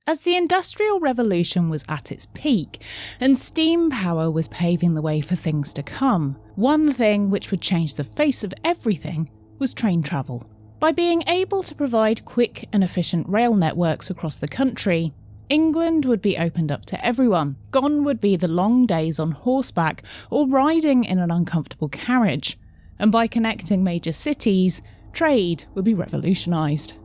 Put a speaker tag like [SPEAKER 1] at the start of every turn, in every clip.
[SPEAKER 1] As the Industrial Revolution was at its peak, and steam power was paving the way for things to come, one thing which would change the face of everything was train travel. By being able to provide quick and efficient rail networks across the country, England would be opened up to everyone. Gone would be the long days on horseback or riding in an uncomfortable carriage. And by connecting major cities, trade would be revolutionised.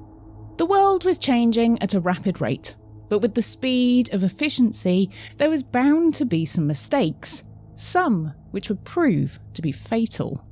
[SPEAKER 1] The world was changing at a rapid rate, but with the speed of efficiency, there was bound to be some mistakes, some which would prove to be fatal.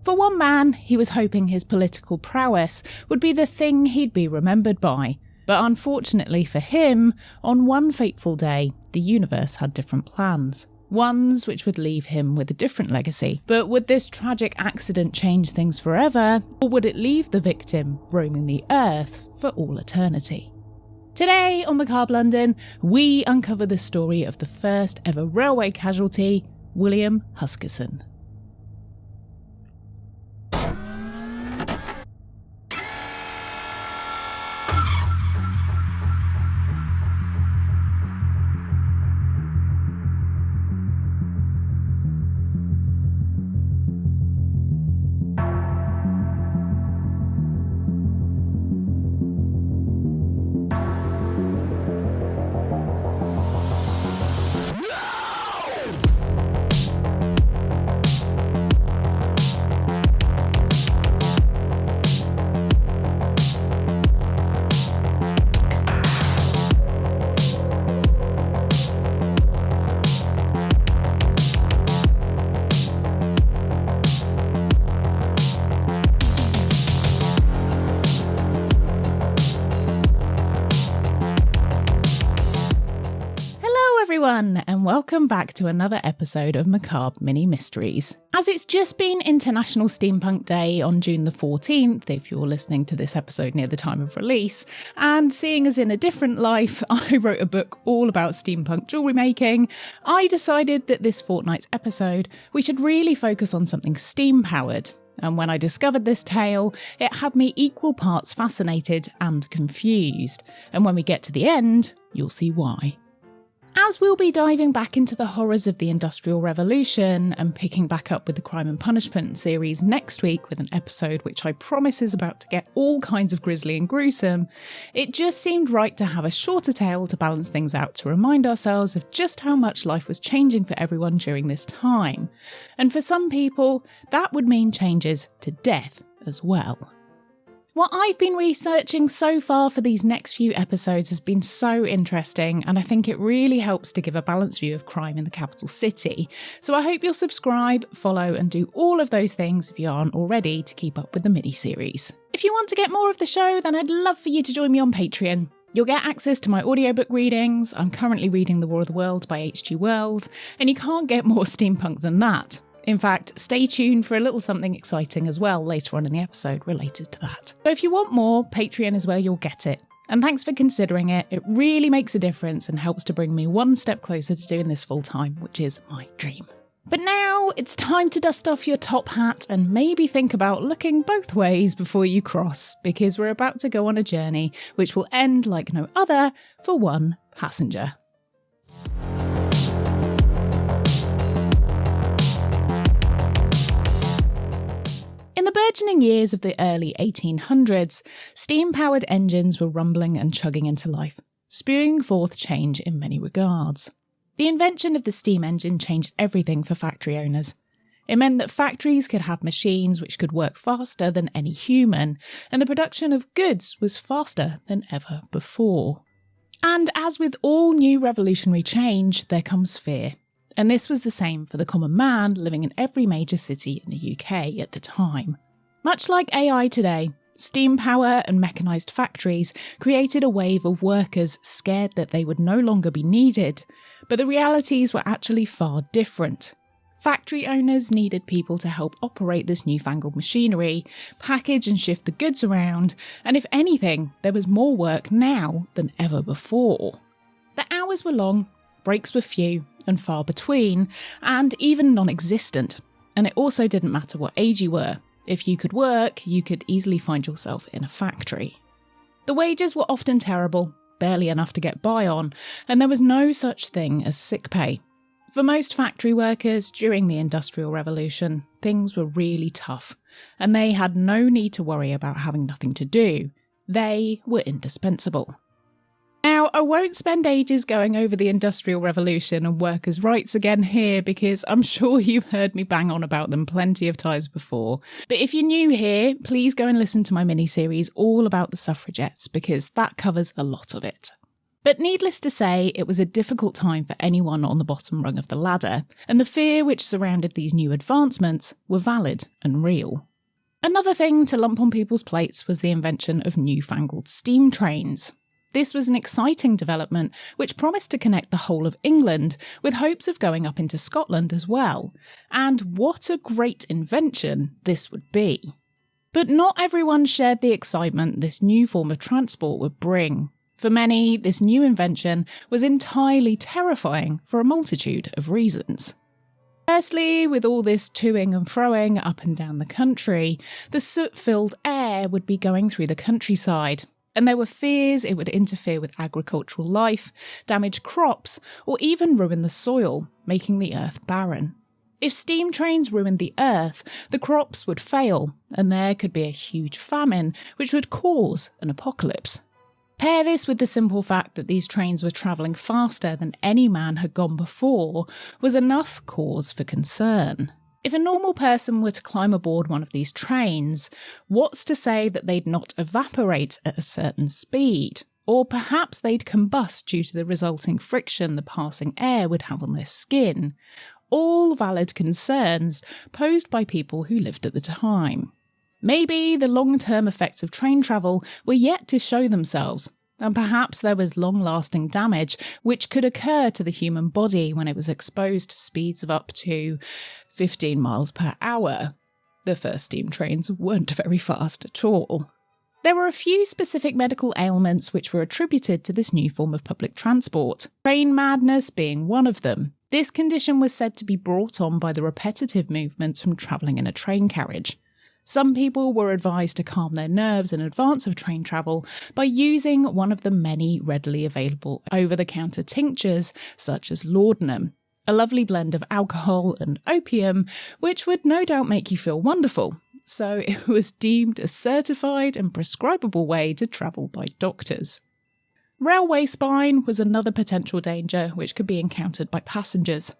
[SPEAKER 1] For one man, he was hoping his political prowess would be the thing he'd be remembered by, but unfortunately for him, on one fateful day, the universe had different plans. Ones which would leave him with a different legacy. But would this tragic accident change things forever, or would it leave the victim roaming the earth for all eternity? Today on Macabre London, we uncover the story of the first ever railway casualty, William Huskisson. Everyone, and welcome back to another episode of Macabre Mini Mysteries. As it's just been International Steampunk Day on June the 14th, if you're listening to this episode near the time of release, and seeing as in a different life, I wrote a book all about steampunk jewellery making, I decided that this fortnight's episode, we should really focus on something steam-powered. And when I discovered this tale, it had me equal parts fascinated and confused. And when we get to the end, you'll see why. As we'll be diving back into the horrors of the Industrial Revolution and picking back up with the Crime and Punishment series next week with an episode which I promise is about to get all kinds of grisly and gruesome, it just seemed right to have a shorter tale to balance things out, to remind ourselves of just how much life was changing for everyone during this time. And for some people, that would mean changes to death as well. What I've been researching so far for these next few episodes has been so interesting, and I think it really helps to give a balanced view of crime in the capital city. So I hope you'll subscribe, follow, and do all of those things if you aren't already to keep up with the mini-series. If you want to get more of the show, then I'd love for you to join me on Patreon. You'll get access to my audiobook readings. I'm currently reading The War of the Worlds by H.G. Wells, and you can't get more steampunk than that. In fact, stay tuned for a little something exciting as well later on in the episode related to that. So if you want more, Patreon is where you'll get it. And thanks for considering it. It really makes a difference and helps to bring me one step closer to doing this full time, which is my dream. But now it's time to dust off your top hat and maybe think about looking both ways before you cross, because we're about to go on a journey which will end like no other for one passenger. In the burgeoning years of the early 1800s, steam-powered engines were rumbling and chugging into life, spewing forth change in many regards. The invention of the steam engine changed everything for factory owners. It meant that factories could have machines which could work faster than any human, and the production of goods was faster than ever before. And as with all new revolutionary change, there comes fear. And this was the same for the common man living in every major city in the UK at the time. Much like AI today, steam power and mechanised factories created a wave of workers scared that they would no longer be needed, but the realities were actually far different. Factory owners needed people to help operate this newfangled machinery, package and shift the goods around, and if anything, there was more work now than ever before. The hours were long, breaks were few and far between, and even non-existent. And it also didn't matter what age you were. If you could work, you could easily find yourself in a factory. The wages were often terrible, barely enough to get by on, and there was no such thing as sick pay. For most factory workers during the Industrial Revolution, things were really tough, and they had no need to worry about having nothing to do. They were indispensable. Now, I won't spend ages going over the Industrial Revolution and workers' rights again here because I'm sure you've heard me bang on about them plenty of times before. But if you're new here, please go and listen to my mini-series all about the suffragettes because that covers a lot of it. But needless to say, it was a difficult time for anyone on the bottom rung of the ladder, and the fear which surrounded these new advancements were valid and real. Another thing to lump on people's plates was the invention of newfangled steam trains. This was an exciting development which promised to connect the whole of England, with hopes of going up into Scotland as well. And what a great invention this would be. But not everyone shared the excitement this new form of transport would bring. For many, this new invention was entirely terrifying for a multitude of reasons. Firstly, with all this toing and froing up and down the country, the soot-filled air would be going through the countryside, and there were fears it would interfere with agricultural life, damage crops, or even ruin the soil, making the earth barren. If steam trains ruined the earth, the crops would fail, and there could be a huge famine, which would cause an apocalypse. Pair this with the simple fact that these trains were travelling faster than any man had gone before, was enough cause for concern. If a normal person were to climb aboard one of these trains, what's to say that they'd not evaporate at a certain speed? Or perhaps they'd combust due to the resulting friction the passing air would have on their skin. All valid concerns posed by people who lived at the time. Maybe the long-term effects of train travel were yet to show themselves, and perhaps there was long-lasting damage which could occur to the human body when it was exposed to speeds of up to 15 miles per hour. The first steam trains weren't very fast at all. There were a few specific medical ailments which were attributed to this new form of public transport, train madness being one of them. This condition was said to be brought on by the repetitive movements from travelling in a train carriage. Some people were advised to calm their nerves in advance of train travel by using one of the many readily available over-the-counter tinctures such as laudanum, a lovely blend of alcohol and opium, which would no doubt make you feel wonderful. So it was deemed a certified and prescribable way to travel by doctors. Railway spine was another potential danger which could be encountered by passengers.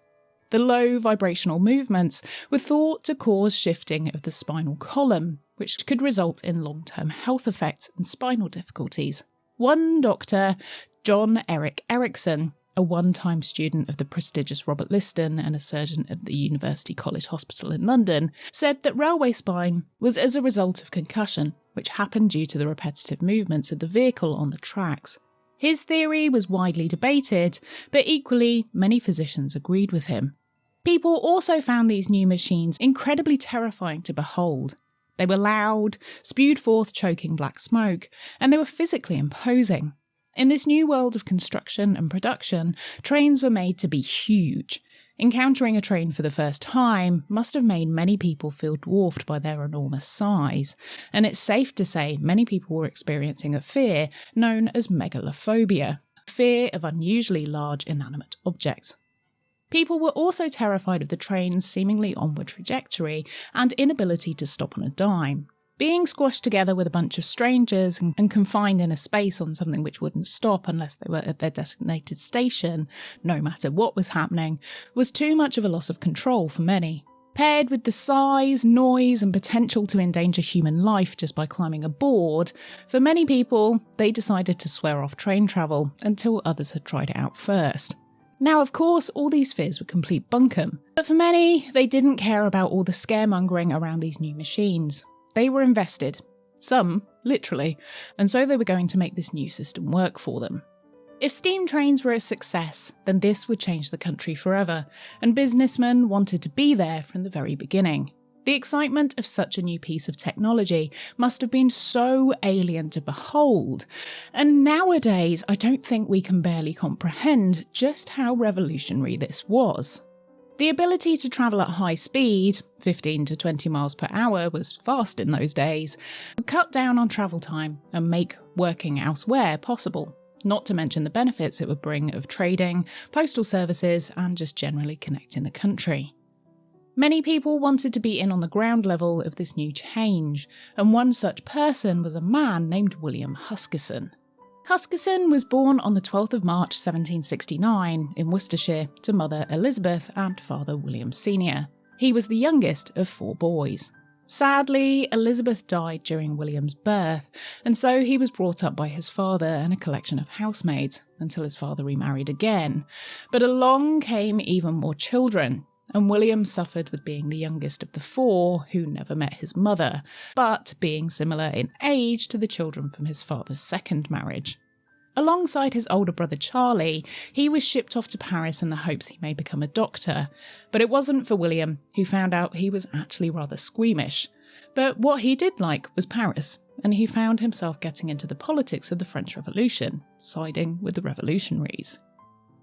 [SPEAKER 1] The low vibrational movements were thought to cause shifting of the spinal column, which could result in long-term health effects and spinal difficulties. One doctor, John Erik Eriksson, a one-time student of the prestigious Robert Liston and a surgeon at the University College Hospital in London, said that railway spine was as a result of concussion, which happened due to the repetitive movements of the vehicle on the tracks. His theory was widely debated, but equally, many physicians agreed with him. People also found these new machines incredibly terrifying to behold. They were loud, spewed forth choking black smoke, and they were physically imposing. In this new world of construction and production, trains were made to be huge. Encountering a train for the first time must have made many people feel dwarfed by their enormous size, and it's safe to say many people were experiencing a fear known as megalophobia, fear of unusually large inanimate objects. People were also terrified of the train's seemingly onward trajectory and inability to stop on a dime. Being squashed together with a bunch of strangers and confined in a space on something which wouldn't stop unless they were at their designated station, no matter what was happening, was too much of a loss of control for many. Paired with the size, noise, and potential to endanger human life just by climbing aboard, for many people, they decided to swear off train travel until others had tried it out first. Now, of course, all these fears were complete bunkum, but for many, they didn't care about all the scaremongering around these new machines. They were invested, some literally, and so they were going to make this new system work for them. If steam trains were a success, then this would change the country forever, and businessmen wanted to be there from the very beginning. The excitement of such a new piece of technology must have been so alien to behold, and nowadays I don't think we can barely comprehend just how revolutionary this was. The ability to travel at high speed, 15 to 20 miles per hour was fast in those days, would cut down on travel time and make working elsewhere possible. not to mention the benefits it would bring of trading, postal services, and just generally connecting the country. Many people wanted to be in on the ground level of this new change, and one such person was a man named William Huskisson. Huskisson was born on the 12th of March 1769 in Worcestershire to mother Elizabeth and father William Sr. He was the youngest of 4 boys. Sadly, Elizabeth died during William's birth, and so he was brought up by his father and a collection of housemaids until his father remarried again. But along came even more children, and William suffered with being the youngest of the 4 who never met his mother, but being similar in age to the children from his father's second marriage. Alongside his older brother Charlie, he was shipped off to Paris in the hopes he may become a doctor, but it wasn't for William, who found out he was actually rather squeamish. But what he did like was Paris, and he found himself getting into the politics of the French Revolution, siding with the revolutionaries.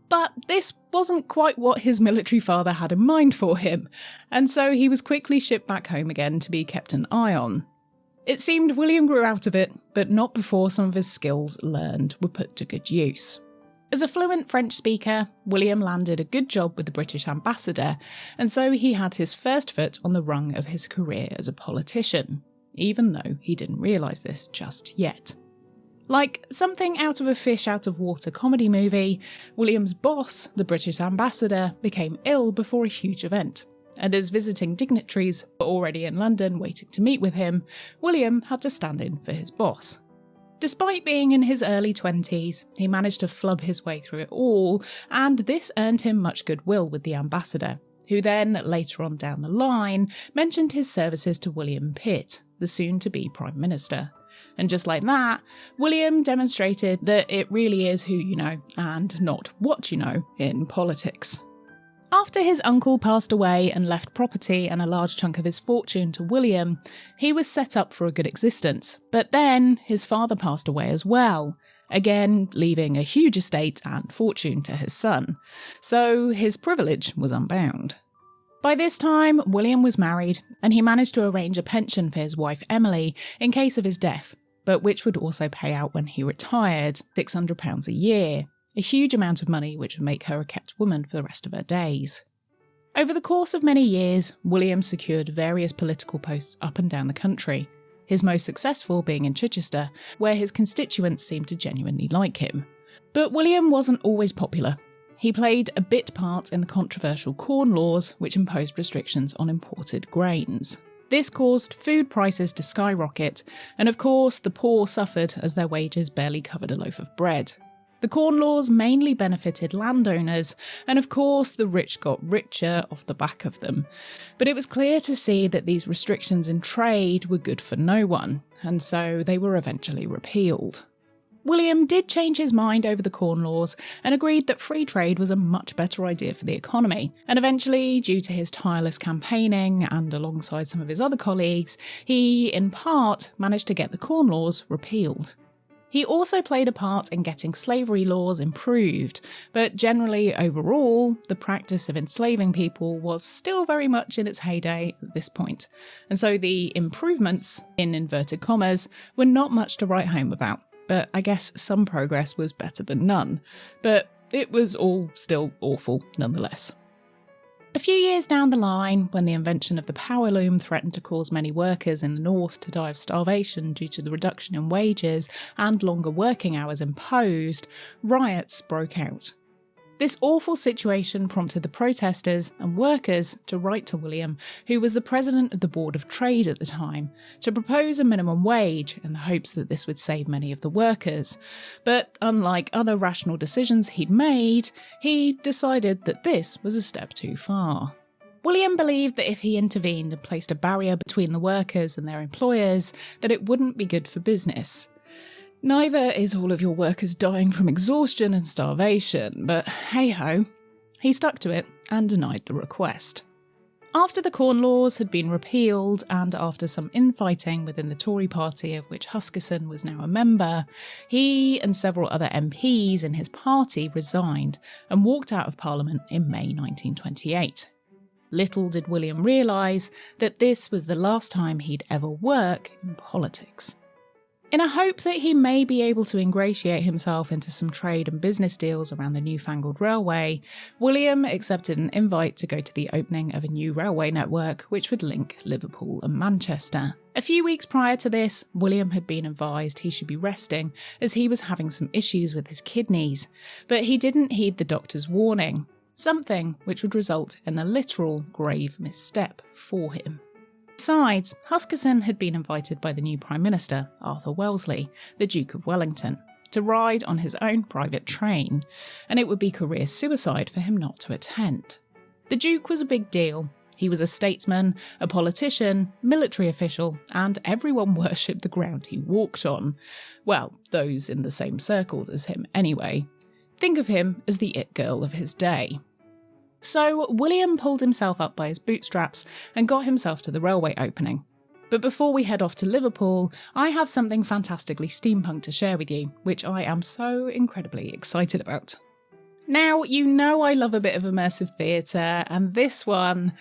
[SPEAKER 1] But this wasn't quite what his military father had in mind for him, and so he was quickly shipped back home again to be kept an eye on. It seemed William grew out of it, but not before some of his skills learned were put to good use. As a fluent French speaker, William landed a good job with the British ambassador, and so he had his first foot on the rung of his career as a politician, even though he didn't realise this just yet. Like something out of a fish out of water comedy movie, William's boss, the British ambassador, became ill before a huge event. And as visiting dignitaries were already in London waiting to meet with him, William had to stand in for his boss. Despite being in his early 20s, he managed to flub his way through it all, and this earned him much goodwill with the ambassador, who then, later on down the line, mentioned his services to William Pitt, the soon-to-be Prime Minister. And just like that, William demonstrated that it really is who you know, and not what you know, in politics. After his uncle passed away and left property and a large chunk of his fortune to William, he was set up for a good existence. But then his father passed away as well, again leaving a huge estate and fortune to his son. So his privilege was unbound. By this time, William was married, and he managed to arrange a pension for his wife Emily in case of his death, but which would also pay out when he retired, £600 a year. A huge amount of money which would make her a kept woman for the rest of her days. Over the course of many years, William secured various political posts up and down the country, his most successful being in Chichester, where his constituents seemed to genuinely like him. But William wasn't always popular. He played a bit part in the controversial Corn Laws, which imposed restrictions on imported grains. This caused food prices to skyrocket, and of course the poor suffered as their wages barely covered a loaf of bread. The Corn Laws mainly benefited landowners, and of course the rich got richer off the back of them. But it was clear to see that these restrictions in trade were good for no one, and so they were eventually repealed. William did change his mind over the Corn Laws and agreed that free trade was a much better idea for the economy, and eventually, due to his tireless campaigning and alongside some of his other colleagues, he, in part, managed to get the Corn Laws repealed. He also played a part in getting slavery laws improved, but generally overall, the practice of enslaving people was still very much in its heyday at this point, and so the improvements, in inverted commas, were not much to write home about, but I guess some progress was better than none, but it was all still awful nonetheless. A few years down the line, when the invention of the power loom threatened to cause many workers in the north to die of starvation due to the reduction in wages and longer working hours imposed, riots broke out. This awful situation prompted the protesters and workers to write to William, who was the president of the Board of Trade at the time, to propose a minimum wage in the hopes that this would save many of the workers. But unlike other rational decisions he'd made, he decided that this was a step too far. William believed that if he intervened and placed a barrier between the workers and their employers, that it wouldn't be good for business. Neither is all of your workers dying from exhaustion and starvation, but hey-ho, he stuck to it and denied the request. After the Corn Laws had been repealed, and after some infighting within the Tory party of which Huskisson was now a member, he and several other MPs in his party resigned and walked out of Parliament in May 1928. Little did William realise that this was the last time he'd ever work in politics. In a hope that he may be able to ingratiate himself into some trade and business deals around the newfangled railway, William accepted an invite to go to the opening of a new railway network which would link Liverpool and Manchester. A few weeks prior to this, William had been advised he should be resting as he was having some issues with his kidneys, but he didn't heed the doctor's warning, something which would result in a literal grave misstep for him. Besides, Huskisson had been invited by the new Prime Minister, Arthur Wellesley, the Duke of Wellington, to ride on his own private train, and it would be career suicide for him not to attend. The Duke was a big deal. He was a statesman, a politician, military official, and everyone worshipped the ground he walked on. Well, those in the same circles as him anyway. Think of him as the it girl of his day. So William pulled himself up by his bootstraps and got himself to the railway opening. But before we head off to Liverpool, I have something fantastically steampunk to share with you, which I am so incredibly excited about. Now, you know I love a bit of immersive theatre, and this one,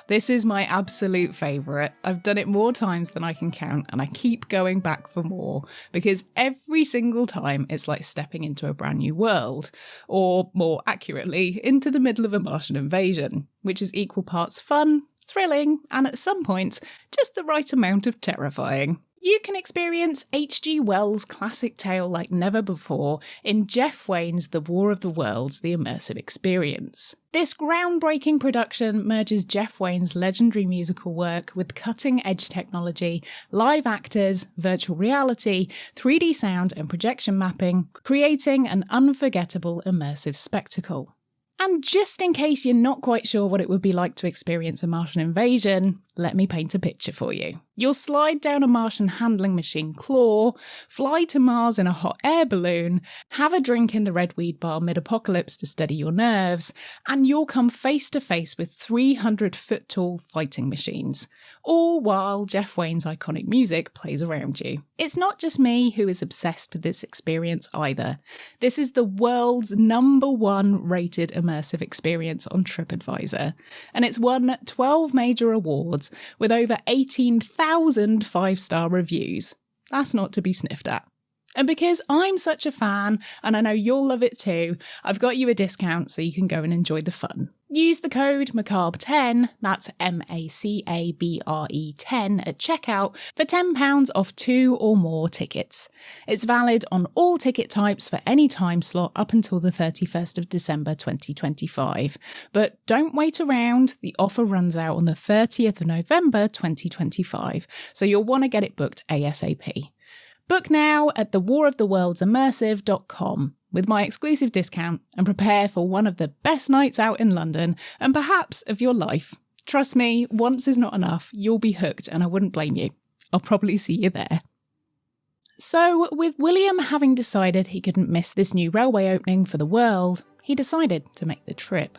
[SPEAKER 1] this is my absolute favourite. I've done it more times than I can count, and I keep going back for more, because every single time it's like stepping into a brand new world, or more accurately, into the middle of a Martian invasion, which is equal parts fun, thrilling, and at some points, just the right amount of terrifying. You can experience H.G. Wells' classic tale like never before in Jeff Wayne's The War of the Worlds, The Immersive Experience. This groundbreaking production merges Jeff Wayne's legendary musical work with cutting-edge technology, live actors, virtual reality, 3D sound and projection mapping, creating an unforgettable immersive spectacle. And just in case you're not quite sure what it would be like to experience a Martian invasion, let me paint a picture for you. You'll slide down a Martian handling machine claw, fly to Mars in a hot air balloon, have a drink in the Red Weed Bar mid-apocalypse to steady your nerves, and you'll come face to face with 300-foot-tall fighting machines, all while Jeff Wayne's iconic music plays around you. It's not just me who is obsessed with this experience either. This is the world's #1 rated immersive experience on TripAdvisor, and it's won 12 major awards with over 18,000 5-star reviews. That's not to be sniffed at. And because I'm such a fan, and I know you'll love it too, I've got you a discount so you can go and enjoy the fun. Use the code Macabre10, that's MACABRE 10 at checkout for £10 off 2 or more tickets. It's valid on all ticket types for any time slot up until the 31st of December 2025. But don't wait around, the offer runs out on the 30th of November 2025, so you'll want to get it booked ASAP. Book now at thewaroftheworldsimmersive.com with my exclusive discount and prepare for one of the best nights out in London and perhaps of your life. Trust me, once is not enough, you'll be hooked and I wouldn't blame you. I'll probably see you there. So, with William having decided he couldn't miss this new railway opening for the world, he decided to make the trip.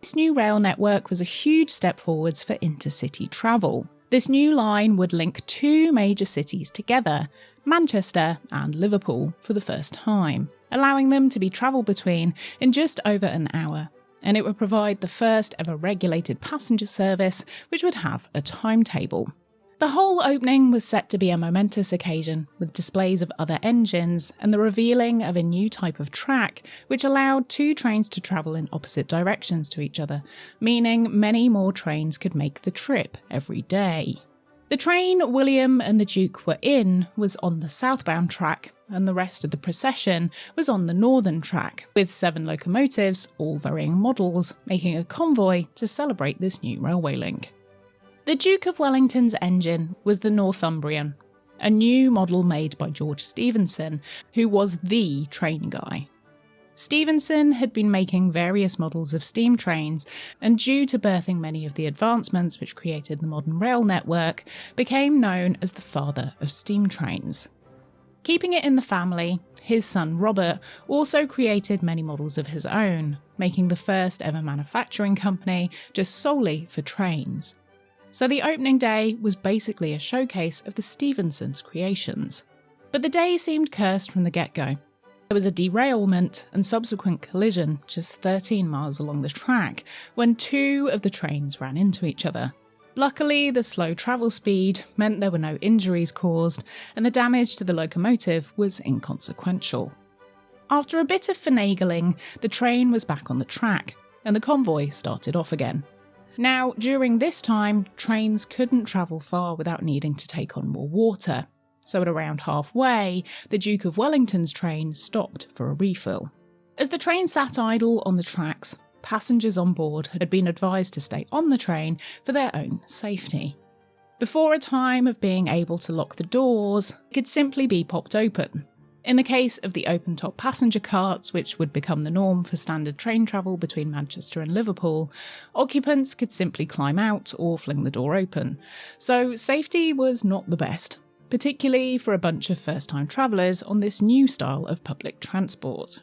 [SPEAKER 1] This new rail network was a huge step forwards for intercity travel. This new line would link 2 major cities together, Manchester and Liverpool, for the first time, allowing them to be travelled between in just over an hour, and it would provide the first ever regulated passenger service which would have a timetable. The whole opening was set to be a momentous occasion, with displays of other engines and the revealing of a new type of track which allowed 2 trains to travel in opposite directions to each other, meaning many more trains could make the trip every day. The train William and the Duke were in was on the southbound track, and the rest of the procession was on the northern track, with 7 locomotives, all varying models, making a convoy to celebrate this new railway link. The Duke of Wellington's engine was the Northumbrian, a new model made by George Stephenson, who was the train guy. Stephenson had been making various models of steam trains, and due to birthing many of the advancements which created the modern rail network, became known as the father of steam trains. Keeping it in the family, his son Robert also created many models of his own, making the first ever manufacturing company just solely for trains. So the opening day was basically a showcase of the Stephensons' creations. But the day seemed cursed from the get-go. There was a derailment and subsequent collision just 13 miles along the track when 2 of the trains ran into each other. Luckily, the slow travel speed meant there were no injuries caused, and the damage to the locomotive was inconsequential. After a bit of finagling, the train was back on the track, and the convoy started off again. Now, during this time, trains couldn't travel far without needing to take on more water, so at around halfway, the Duke of Wellington's train stopped for a refill. As the train sat idle on the tracks, passengers on board had been advised to stay on the train for their own safety. Before a time of being able to lock the doors, it could simply be popped open. In the case of the open-top passenger carts, which would become the norm for standard train travel between Manchester and Liverpool, occupants could simply climb out or fling the door open, so safety was not the best, particularly for a bunch of first-time travellers on this new style of public transport.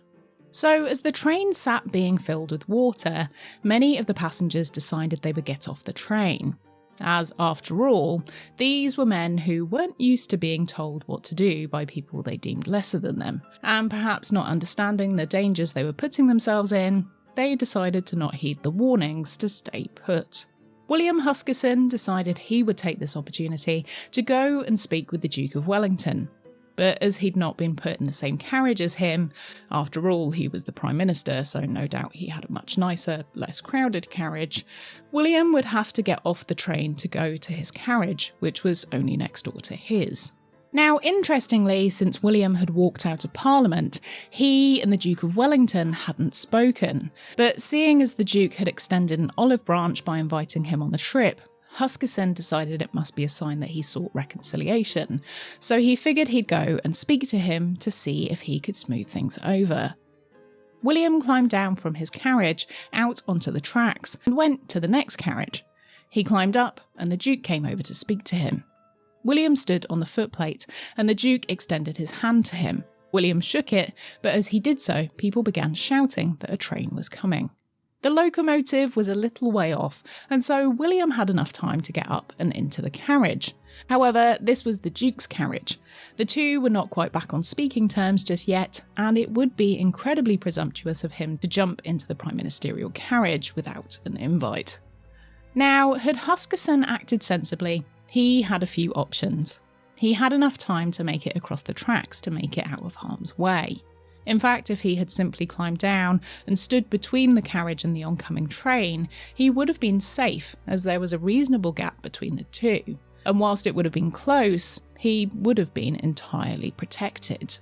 [SPEAKER 1] So as the train sat being filled with water, many of the passengers decided they would get off the train. As, after all, these were men who weren't used to being told what to do by people they deemed lesser than them, and perhaps not understanding the dangers they were putting themselves in, they decided to not heed the warnings to stay put. William Huskisson decided he would take this opportunity to go and speak with the Duke of Wellington. But as he'd not been put in the same carriage as him, after all he was the Prime Minister, so no doubt he had a much nicer, less crowded carriage, William would have to get off the train to go to his carriage, which was only next door to his. Now, interestingly, since William had walked out of Parliament, he and the Duke of Wellington hadn't spoken, but seeing as the Duke had extended an olive branch by inviting him on the trip, Huskisson decided it must be a sign that he sought reconciliation, so he figured he'd go and speak to him to see if he could smooth things over. William climbed down from his carriage out onto the tracks and went to the next carriage. He climbed up and the Duke came over to speak to him. William stood on the footplate and the Duke extended his hand to him. William shook it, but as he did so, people began shouting that a train was coming. The locomotive was a little way off, and so William had enough time to get up and into the carriage. However, this was the Duke's carriage. The two were not quite back on speaking terms just yet, and it would be incredibly presumptuous of him to jump into the prime ministerial carriage without an invite. Now, had Huskisson acted sensibly, he had a few options. He had enough time to make it across the tracks to make it out of harm's way. In fact, if he had simply climbed down and stood between the carriage and the oncoming train, he would have been safe, as there was a reasonable gap between the two, and whilst it would have been close, he would have been entirely protected.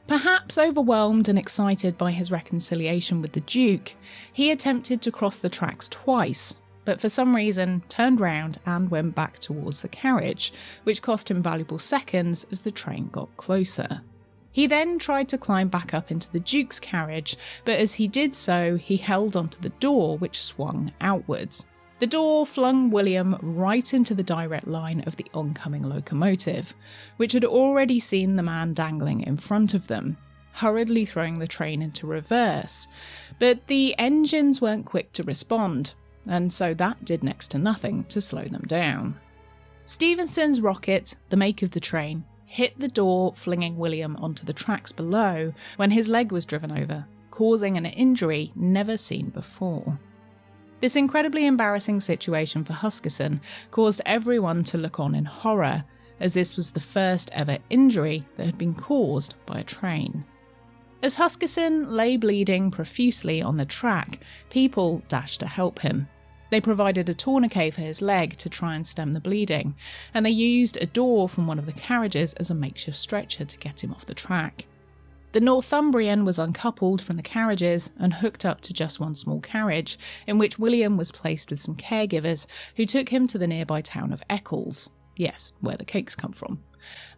[SPEAKER 1] Perhaps overwhelmed and excited by his reconciliation with the Duke, he attempted to cross the tracks twice, but for some reason turned round and went back towards the carriage, which cost him valuable seconds as the train got closer. He then tried to climb back up into the Duke's carriage, but as he did so, he held onto the door, which swung outwards. The door flung William right into the direct line of the oncoming locomotive, which had already seen the man dangling in front of them, hurriedly throwing the train into reverse. But the engines weren't quick to respond, and so that did next to nothing to slow them down. Stephenson's rocket, the make of the train, hit the door, flinging William onto the tracks below when his leg was driven over, causing an injury never seen before. This incredibly embarrassing situation for Huskisson caused everyone to look on in horror, as this was the first ever injury that had been caused by a train. As Huskisson lay bleeding profusely on the track, people dashed to help him. They provided a tourniquet for his leg to try and stem the bleeding, and they used a door from one of the carriages as a makeshift stretcher to get him off the track. The Northumbrian was uncoupled from the carriages and hooked up to just one small carriage, in which William was placed with some caregivers who took him to the nearby town of Eccles, yes, where the cakes come from,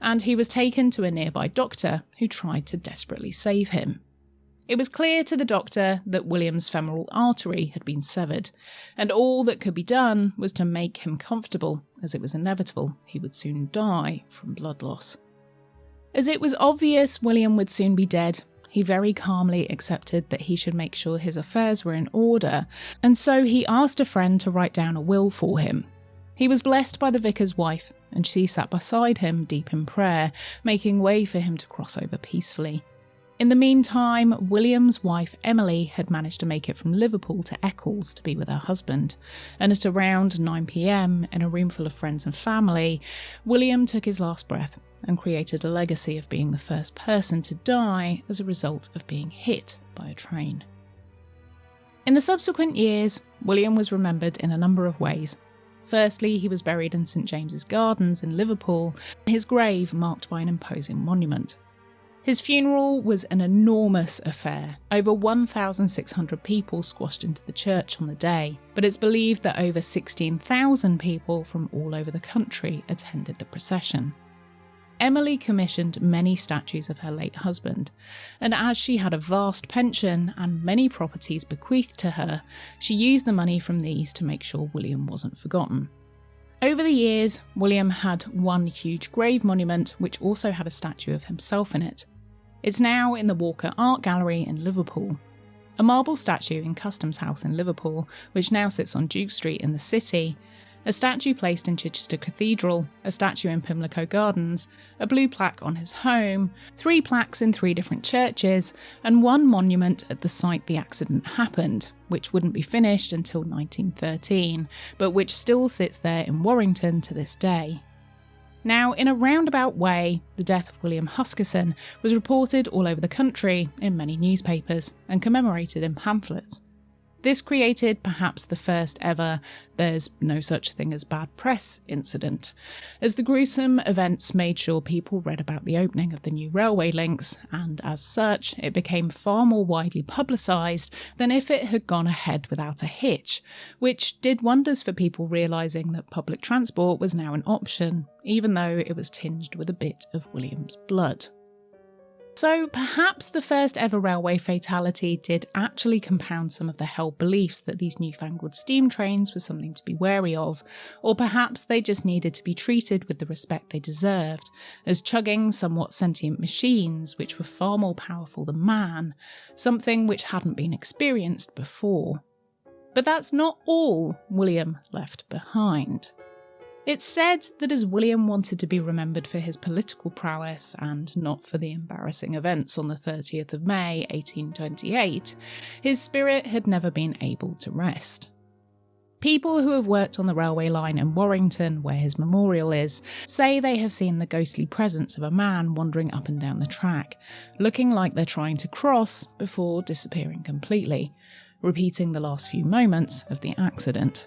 [SPEAKER 1] and he was taken to a nearby doctor who tried to desperately save him. It was clear to the doctor that William's femoral artery had been severed, and all that could be done was to make him comfortable, as it was inevitable he would soon die from blood loss. As it was obvious William would soon be dead, he very calmly accepted that he should make sure his affairs were in order, and so he asked a friend to write down a will for him. He was blessed by the vicar's wife, and she sat beside him deep in prayer, making way for him to cross over peacefully. In the meantime, William's wife Emily had managed to make it from Liverpool to Eccles to be with her husband, and at around 9 p.m, in a room full of friends and family, William took his last breath and created a legacy of being the first person to die as a result of being hit by a train. In the subsequent years, William was remembered in a number of ways. Firstly, he was buried in St James's Gardens in Liverpool, his grave marked by an imposing monument. His funeral was an enormous affair. Over 1,600 people squashed into the church on the day, but it's believed that over 16,000 people from all over the country attended the procession. Emily commissioned many statues of her late husband, and as she had a vast pension and many properties bequeathed to her, she used the money from these to make sure William wasn't forgotten. Over the years, William had one huge grave monument which also had a statue of himself in it. It's now in the Walker Art Gallery in Liverpool. A marble statue in Customs House in Liverpool, which now sits on Duke Street in the city, a statue placed in Chichester Cathedral, a statue in Pimlico Gardens, a blue plaque on his home, 3 plaques in 3 different churches, and 1 monument at the site the accident happened, which wouldn't be finished until 1913, but which still sits there in Warrington to this day. Now, in a roundabout way, the death of William Huskisson was reported all over the country in many newspapers and commemorated in pamphlets. This created perhaps the first ever "there's no such thing as bad press" incident, as the gruesome events made sure people read about the opening of the new railway links, and as such, it became far more widely publicised than if it had gone ahead without a hitch, which did wonders for people realising that public transport was now an option, even though it was tinged with a bit of William's blood. So perhaps the first ever railway fatality did actually compound some of the held beliefs that these newfangled steam trains were something to be wary of, or perhaps they just needed to be treated with the respect they deserved, as chugging, somewhat sentient machines which were far more powerful than man, something which hadn't been experienced before. But that's not all William left behind. It's said that as William wanted to be remembered for his political prowess and not for the embarrassing events on the 30th of May 1828, his spirit had never been able to rest. People who have worked on the railway line in Warrington, where his memorial is, say they have seen the ghostly presence of a man wandering up and down the track, looking like they're trying to cross before disappearing completely, repeating the last few moments of the accident.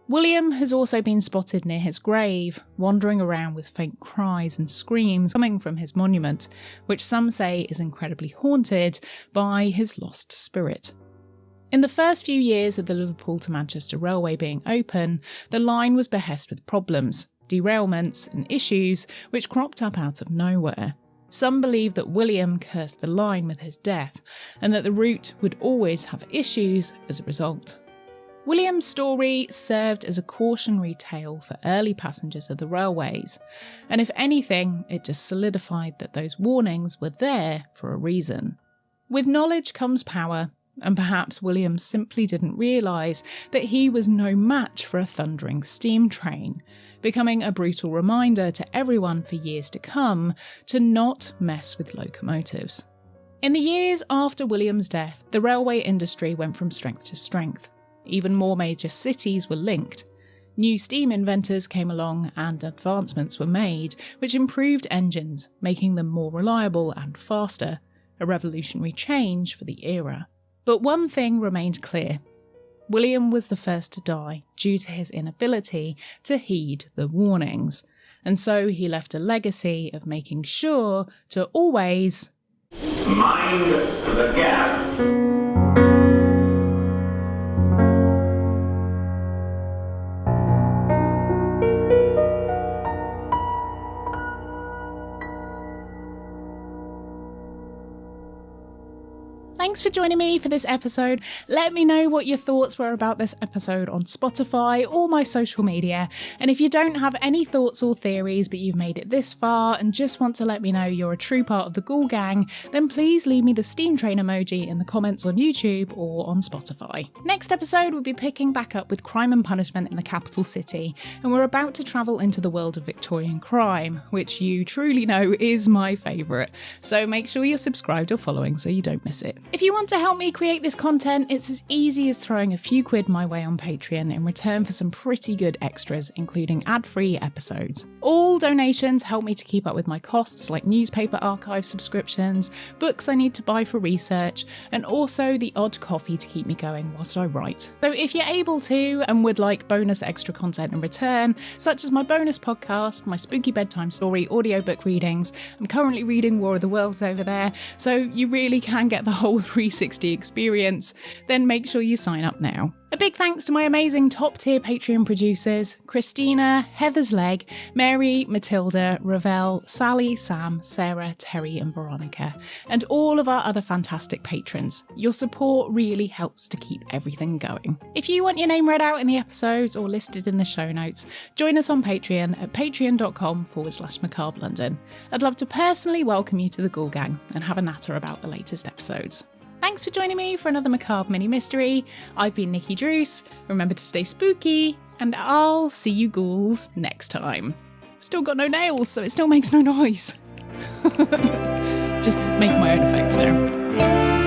[SPEAKER 1] William has also been spotted near his grave, wandering around with faint cries and screams coming from his monument, which some say is incredibly haunted by his lost spirit. In the first few years of the Liverpool to Manchester Railway being open, the line was behest with problems, derailments and issues which cropped up out of nowhere. Some believe that William cursed the line with his death, and that the route would always have issues as a result. William's story served as a cautionary tale for early passengers of the railways, and if anything, it just solidified that those warnings were there for a reason. With knowledge comes power, and perhaps William simply didn't realise that he was no match for a thundering steam train, becoming a brutal reminder to everyone for years to come to not mess with locomotives. In the years after William's death, the railway industry went from strength to strength. Even more major cities were linked. New steam inventors came along and advancements were made, which improved engines, making them more reliable and faster, a revolutionary change for the era. But one thing remained clear. William was the first to die due to his inability to heed the warnings, and so he left a legacy of making sure to always
[SPEAKER 2] mind the gap.
[SPEAKER 1] Thanks for joining me for this episode. Let me know what your thoughts were about this episode on Spotify or my social media. And if you don't have any thoughts or theories, but you've made it this far and just want to let me know you're a true part of the Ghoul Gang, then please leave me the steam train emoji in the comments on YouTube or on Spotify. Next episode, we'll be picking back up with Crime and Punishment in the capital city, and we're about to travel into the world of Victorian crime, which you truly know is my favourite. So make sure you're subscribed or following so you don't miss it. If you want to help me create this content, it's as easy as throwing a few quid my way on Patreon in return for some pretty good extras, including ad-free episodes. All donations help me to keep up with my costs, like newspaper archive subscriptions, books I need to buy for research, and also the odd coffee to keep me going whilst I write. So if you're able to and would like bonus extra content in return, such as my bonus podcast, my spooky bedtime story, audiobook readings, I'm currently reading War of the Worlds over there, so you really can get the whole 360 experience, then make sure you sign up now. A big thanks to my amazing top-tier Patreon producers, Christina, Heather's Leg, Mary, Matilda, Ravelle, Sally, Sam, Sarah, Terri and Veronica, and all of our other fantastic patrons. Your support really helps to keep everything going. If you want your name read out in the episodes or listed in the show notes, join us on Patreon at patreon.com/Macabre London. I'd love to personally welcome you to the Ghoul Gang and have a natter about the latest episodes. Thanks for joining me for another Macabre Mini Mystery. I've been Nikki Druce. Remember to stay spooky, and I'll see you ghouls next time. Still got no nails, so it still makes no noise. Just make my own effects now.